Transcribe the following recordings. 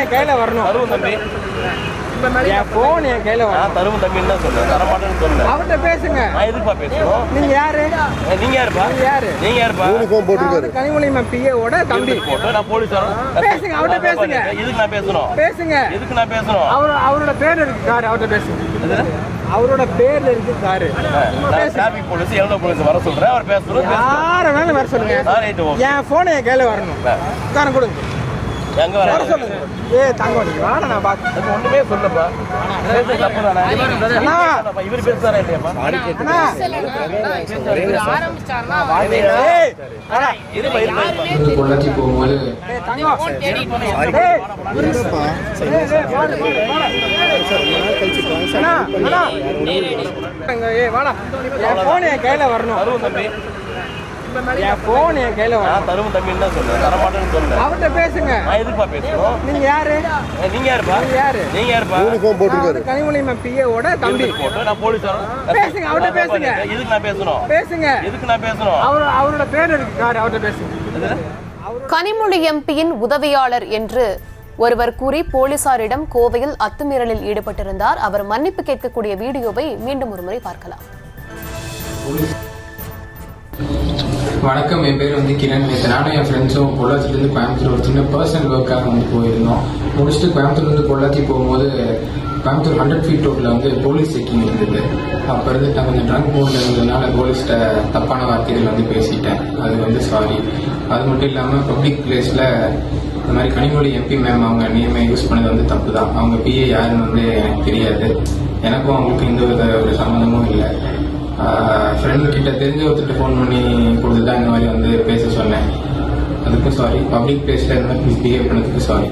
என் கையில வரணும். தருவம் தம்பி. என் போன் என் கையில வரணும். தருவம் தம்பின்னு தான் சொன்னேன். தரமாட்டேன்னு சொன்னேன். அவர்கிட்ட பேசுங்க. நான் எதுக்குப்பா பேசணும்? நீங்க யாரு? நீங்க யாருப்பா? நீங்க யாருப்பா? யூனிஃபார்ம் போட்டுருக்காரு. கனிமொழி பிஏவோட தம்பி. போட்டு நான் போலீஸ் வரேன். பேசுங்க. அவர்கிட்ட பேசுங்க. எதுக்கு நான் பேசணும்? பேசுங்க. எதுக்கு நான் பேசணும்? அவரோட பேர் இருக்கு காரு. அவர்கிட்ட பேசுங்க. அவரோட பேர்ல இருக்கு காரு. டிராபிக் போலீஸ் எவ்வளோ போலீஸ் வர சொல்றேன். அவர் பேசணும். யார வேணும் வர சொல்லுங்க. என் போன் என் கையில வரணும். காரம் கொடுங்க. எங்க வர சொல்லுங்க. தங்க நீங்க வாடா நான் பாத்து. ஒண்ணுமே சொல்லப்பா. பேச தப்பு தானே. இவர் பேசுறாரா இல்லையாப்பா? ஆரம்பிச்சாருன்னா பொள்ளாச்சி போகும்போது கையில வரணும். தருவம் தம்பி. என் போன் என் கையில வரணும். தருவம் தம்பின்னு தான் சொன்னேன். தரமாட்டேன்னு சொன்னேன். அவர்கிட்ட பேசுங்க. நான் எதுக்குப்பா பேசணும்? நீங்க யாரு? நீங்க யாருப்பா? நீங்க யாருப்பா? யூனிஃபார்ம் போட்டுருக்காரு. கனிமொழி பிஏவோட தம்பி. போட்டு நான் போலீஸ் வரேன். பேசுங்க. அவர்கிட்ட பேசுங்க. எதுக்கு நான் பேசணும்? பேசுங்க. எதுக்கு நான் பேசணும்? அவரோட பேர் இருக்கு காரு. அவர்கிட்ட பேசுங்க. கனிமொழி எம்பியின் உதவியாளர் என்று ஒருவர் கூறி போலீசாரிடம் கோவையில் அத்துமீறலில் ஈடுபட்டிருந்தார். அவர் மன்னிப்பு கேட்கக்கூடிய வீடியோவை மீண்டும் ஒருமுறை பார்க்கலாம். வணக்கம், என் பேர் கிரண். நானும் என் ஃப்ரெண்ட்ஸும் பொள்ளாச்சிலேருந்து கோயம்புத்தூர் ஒரு சின்ன பர்சனல் ஒர்க்காக போயிருந்தோம். முடிச்சுட்டு கோயம்புத்தூர்லேருந்து பொள்ளாச்சி போகும்போது கோயம்புத்தூர் 100 ஃபீட் ரோட்டில் போலீஸ் செக்கிங் இருந்தது. அப்போ இருந்துட்டு நான் கொஞ்சம் ட்ரங்க் மோடில் இருந்ததுனால போலீஸ்கிட்ட தப்பான வார்த்தைகள் பேசிட்டேன். அது சாரி. அது மட்டும் இல்லாமல் பப்ளிக் பிளேஸில் இந்த மாதிரி கனிமொழி எம்பி மேம் அவங்க நேமை யூஸ் பண்ணது தப்பு தான். அவங்க பிஏ யாருன்னு எனக்கு தெரியாது. எனக்கும் அவங்களுக்கு எந்த வித ஒரு சம்மந்தமும் இல்லை. ஃப்ரெண்டு கிட்ட தெரிஞ்ச ஒருத்தர் ஃபோன் பண்ணி கொடுத்து தான் இந்த மாதிரி பேச சொன்னேன். அதுக்கும் சாரி. பப்ளிக் பிளேஸில் இந்த மாதிரி பிஹேவ் பண்ணதுக்கு சாரி.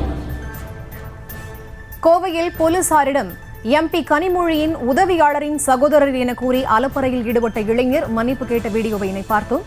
கோவையில் போலீசாரிடம் எம்பி கனிமொழியின் உதவியாளரின் சகோதரர் என கூறி அலப்பறையில் ஈடுபட்ட இளைஞர் மன்னிப்பு கேட்ட வீடியோவை பார்த்தோம்.